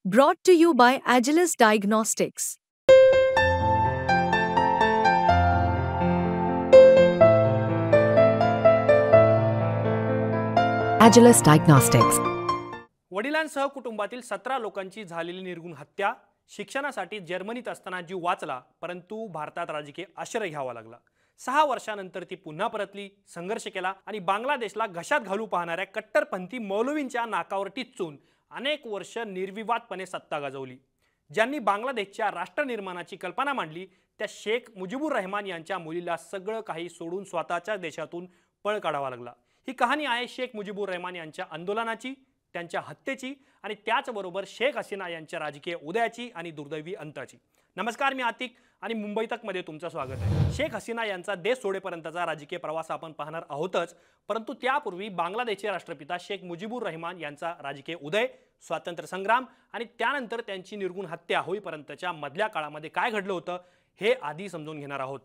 Brought to you by Agilus Diagnostics. Agilus Diagnostics. वडिलांसह कुटुंबातील 17 लोकांची झालेली निर्घृण हत्या, शिक्षणासाठी जर्मनीत असताना जीव वाचला परंतु भारतात राजकीय आश्रय घ्यावा लागला। 6 वर्षांनंतर ती पुन्हा परतली, संघर्ष केला आणि बांगलादेशला घशात घालू पाहणाऱ्या कट्टरपंथी मौलवींच्या नाकावर टिच्चून अनेक वर्ष निर्विवादपणे सत्ता गाजवली। ज्यांनी बांगलादेशच्या राष्ट्र निर्माणाची कल्पना मांडली त्या शेख मुजीबुर रहमान यांच्या मुलीला सगळं काही सोडून स्वतःच्या देशातून पळ काढावा लागला। ही कहाणी आहे शेख मुजीबुर रहमान यांच्या आंदोलनाची, त्यांच्या हत्येची आणि त्याचबरोबर शेख हसीना यांच्या राजकीय उदयाची आणि दुर्दैवी अंताची। नमस्कार, मी आतिक आणि मुंबई तक मध्ये तुमचं स्वागत आहे। शेख हसीना यांचा देश सोडेपर्यंतचा राजकीय प्रवास आपण पाहणार आहोतच, परंतु त्यापूर्वी बांगलादेशचे राष्ट्रपिता शेख मुजीबुर रहमान यांचा राजकीय उदय, स्वातंत्र्य संग्राम आणि त्यानंतर त्यांची निर्घृण हत्या होईपर्यंतच्या मधल्या काळामध्ये काय घडलं होतं हे आधी समजून घेणार आहोत।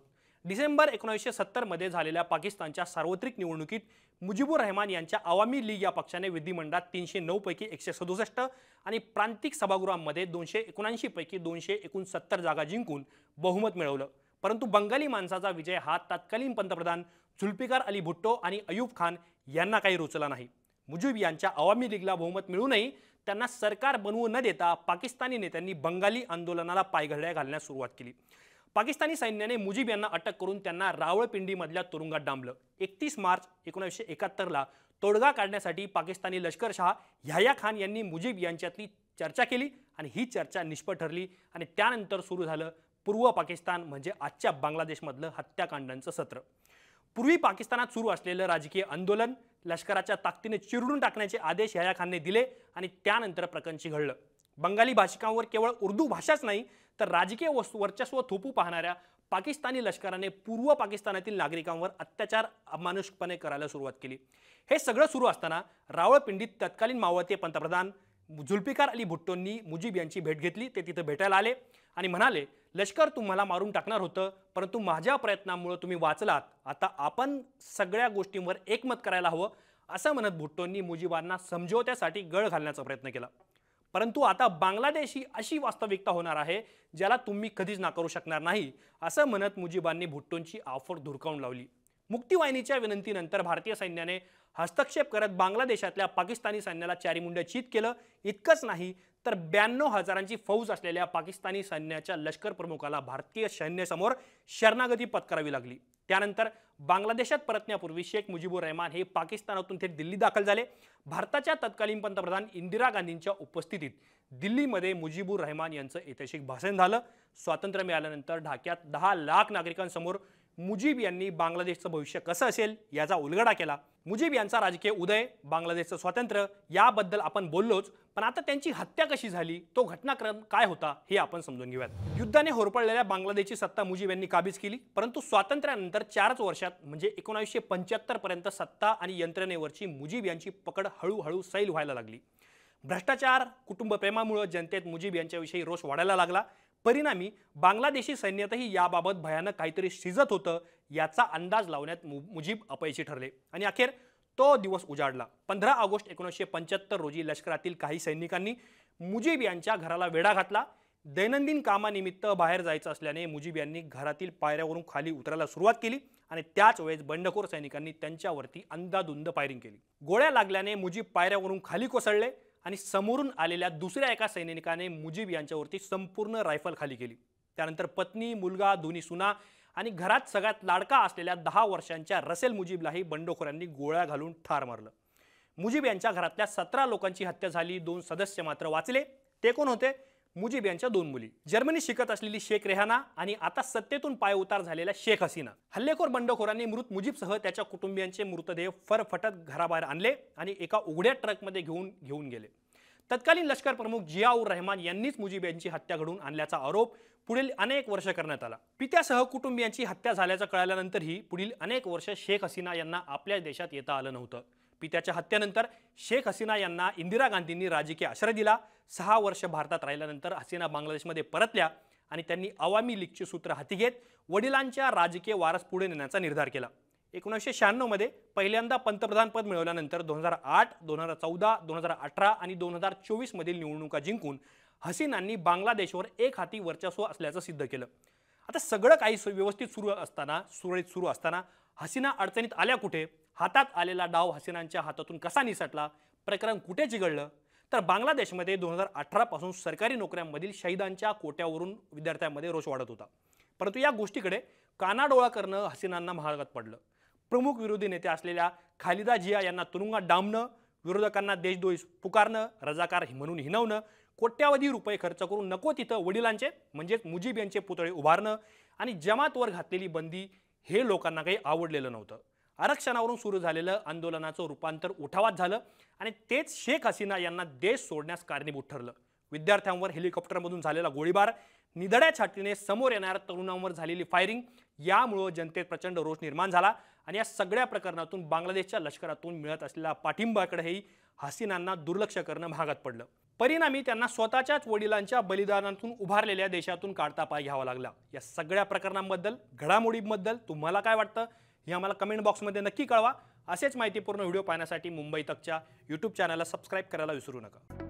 डिसेंबर 1970 मध्ये झालेल्या पाकिस्तानच्या सार्वत्रिक निवडणुकीत मुजीबुर रहमान यांच्या अवामी लीग या पक्षाने विधिमंडळात 309 पैकी 167 आणि प्रांतिक सभागृहांमध्ये 279 पैकी 269 जागा जिंकून बहुमत मिळवलं। परंतु बंगाली माणसाचा विजय हा तत्कालीन पंतप्रधान जुल्फिकार अली भुट्टो आणि अयूब खान यांना काही रुचला नाही। मुजीब यांच्या अवामी लीगला बहुमत मिळूनही त्यांना सरकार बनवू न देता पाकिस्तानी नेत्यांनी बंगाली आंदोलनाला पायघड्या घालण्यास सुरुवात केली। पाकिस्तानी सैन्याने मुजीब यांना अटक करून त्यांना रावळपिंडीमधल्या तुरुंगात डांबलं। 31 मार्च 1971 ला तोडगा काढण्यासाठी पाकिस्तानी लष्करशाह याह्या खान यांनी मुजीब यांच्यातली चर्चा केली आणि ही चर्चा निष्फळ ठरली आणि त्यानंतर सुरू झालं पूर्व पाकिस्तान म्हणजे आजच्या बांगलादेशमधलं हत्याकांडांचं सत्र। पूर्वी पाकिस्तानात सुरू असलेलं राजकीय आंदोलन लष्कराच्या ताकदीने चिरडून टाकण्याचे आदेश याह्या खानने दिले आणि त्यानंतर प्रकंची घडलं। बंगाली भाषिकांवर केवळ उर्दू भाषाच नाही तर राजकीय वर्चस्व थोपू पाहणाऱ्या पाकिस्तानी लष्कराने पूर्व पाकिस्तानातील नागरिकांवर अत्याचार अमानुषपणे करायला सुरुवात केली। हे सगळं सुरू असताना रावळपिंडीत तत्कालीन मावळते पंतप्रधान जुल्फिकार अली भुट्टोंनी मुजीब यांची भेट घेतली। ते तिथे भेटायला आले आणि म्हणाले, लष्कर तुम्हाला मारून टाकणार होतं परंतु माझ्या प्रयत्नांमुळे तुम्ही वाचलात, आता आपण सगळ्या गोष्टींवर एकमत करायला हवं असं म्हणत भुट्टोंनी मुजीबांना समझोत्यासाठी गळ घालण्याचा प्रयत्न केला। परंतु आता बांगलादेश ही अशी वास्तविकता होणार आहे ज्याला तुम्ही कधीच नाकारू शकणार नाही असं म्हणत मुजीबांनी भुट्टोंची ऑफर धुरकावून लावली। मुक्तीवाहिनीच्या विनंतीनंतर भारतीय सैन्याने हस्तक्षेप करत बांगलादेशातल्या पाकिस्तानी सैन्याला चारीमुंड्या चित केलं। इतकंच नाही तर 92,000ची फौज असलेल्या पाकिस्तानी सैन्याच्या लष्कर प्रमुखाला भारतीय सैन्यासमोर शरणागती पत्करावी लागली। त्यानंतर बांगलादेशात परतण्यापूर्वी शेख मुजीबुर रहमान हे पाकिस्तानातून थेट दिल्ली दाखल झाले। भारताच्या तत्कालीन पंतप्रधान इंदिरा गांधींच्या उपस्थितीत दिल्लीमध्ये मुजीबुर रहमान यांचं ऐतिहासिक भाषण झालं। स्वातंत्र्य मिळाल्यानंतर ढाक्यात 10 लाख नागरिकांसमोर मुजीब यांनी बांगलादेशचं भविष्य कसं असेल याचा उलगडा केला। मुजीब यांचा राजकीय उदय, बांगलादेशचं स्वातंत्र्य याबद्दल आपण बोललोच, पण आता त्यांची हत्या कशी झाली, तो घटनाक्रम काय होता हे आपण समजून घेऊयात। युद्धाने होरपळलेल्या बांगलादेशची सत्ता मुजीब यांनी काबीज केली, परंतु स्वातंत्र्यानंतर 4च वर्षात म्हणजे 1975 पर्यंत सत्ता आणि यंत्रणेवरची मुजीब यांची पकड हळूहळू सैल व्हायला लागली। भ्रष्टाचार, कुटुंब प्रेमामुळे जनतेत मुजीब यांच्याविषयी रोष वाढायला लागला। परिणामी बांगलादेशी सैन्यातही याबाबत भयानक काहीतरी शिजत होतं याचा अंदाज लावण्यात मुजीब अपयशी ठरले आणि अखेर तो दिवस उजाडला। 15 ऑगस्ट 1975 रोजी लष्करातील काही सैनिकांनी मुजीब यांच्या घराला वेढा घातला। दैनंदिन कामानिमित्त बाहेर जायचं असल्याने मुजीब यांनी घरातील पायऱ्यावरून खाली उतरायला सुरुवात केली आणि त्याच वेळेस बंडखोर सैनिकांनी त्यांच्यावरती अंधाधुंद फायरिंग केली। गोळ्या लागल्याने मुजीब पायऱ्यावरून खाली कोसळले आणि समोरून आलेल्या दुसऱ्या एका सैनिकाने मुजीब यांच्यावरती संपूर्ण रायफल खाली केली। त्यानंतर पत्नी, मुलगा, दोन्ही सुना आणि घरात सगळ्यात लाडका असलेल्या 10 वर्षांच्या रसेल मुजीबलाही बंडखोरांनी गोळ्या घालून ठार मारलं। मुजीब यांच्या घरातल्या 17 लोकांची हत्या झाली। 2 सदस्य मात्र वाचले। ते कोण होते? मुजीब यांच्या 2 मुली, जर्मनीत शिकत असलेली शेख रेहाना आणि आता सत्तेतून पायउतार झालेल्या शेख हसीना। हल्लेखोर बंडखोरांनी मृत मुजीबसह त्याच्या कुटुंबियांचे मृतदेह फरफटत घराबाहेर आणले आणि एका उघड्या ट्रकमध्ये घेऊन गेले। तत्कालीन लष्कर प्रमुख जियाउर रहमान यांनीच मुजीब यांची हत्या घडवून आणल्याचा आरोप पुढील अनेक वर्ष करण्यात आला। पित्यासह कुटुंबियांची हत्या झाल्याचं कळाल्यानंतरही पुढील अनेक वर्ष शेख हसीना यांना आपल्या देशात येता आलं नव्हतं। पित्याच्या हत्येनंतर शेख हसीना यांना इंदिरा गांधींनी राजकीय आश्रय दिला। 6 वर्ष भारतात राहिल्यानंतर हसीना बांगलादेशमध्ये परतल्या आणि त्यांनी अवामी लीगची सूत्र हाती घेत वडिलांच्या राजकीय वारस पुढे नेण्याचा निर्धार केला। 1996 मध्ये पहिल्यांदा पंतप्रधान पद मिळवल्यानंतर 2008, 2014, 2018 आणि 2024 मधील निवडणुका जिंकून हसीनांनी बांगलादेशवर एक हाती वर्चस्व असल्याचं सिद्ध केलं. आता सगळं काही व्यवस्थित सुरळीत सुरू असताना हसीना अडचणीत आल्या कुठे, हातात आलेला डाव हसीनांच्या हातातून कसा निसटला, प्रकरण कुठे चिघळलं, तर बांगलादेशमध्ये 2018 पासून सरकारी नोकऱ्यांमधील शहीदांच्या कोट्यावरून विद्यार्थ्यांमध्ये रोष वाढत होता. परंतु या गोष्टीकडे कानाडोळा करणं हसीनांना महागात पडलं. प्रमुख विरोधी नेते असलेल्या खालिदा जिया यांना तुरुंगात डांबणं, विरोधकांना देशद्रोही पुकारणं, रजाकार म्हणून हिणवणं, कोट्यावधी रुपये खर्च करून नको तिथं वडिलांचे म्हणजेच मुजीब यांचे पुतळे उभारणं आणि जमातवर घातलेली बंदी हे लोकांना काही आवडलेलं नव्हतं. आरक्षणावरून सुरू झालेलं आंदोलनाचं रूपांतर उठावात झालं आणि तेच शेख हसीना यांना देश सोडण्यास कारणीभूत ठरलं. विद्यार्थ्यांवर हेलिकॉप्टरमधून झालेला गोळीबार, निधड्या छातीने समोर येणाऱ्या तरुणांवर झालेली फायरिंग यामुळे जनतेत प्रचंड रोष निर्माण झाला आणि या सगळ्या प्रकरणातून बांगलादेशच्या लष्करातून मिळत असलेल्या पाठिंब्याकडेही हसीनांना दुर्लक्ष करणं महागात पडलं. परिणामी त्यांना स्वतःच्याच वडिलांच्या बलिदानातून उभारलेल्या देशातून काढता पाय घ्यावा लागला. या सगळ्या प्रकरणांबद्दल, घडामोडींबद्दल तुम्हाला काय वाटतं हे आम्हाला कमेंट बॉक्समध्ये नक्की कळवा. असेच माहितीपूर्ण व्हिडिओ पाहण्यासाठी मुंबई तकच्या यूट्यूब चॅनलला सबस्क्राईब करायला विसरू नका.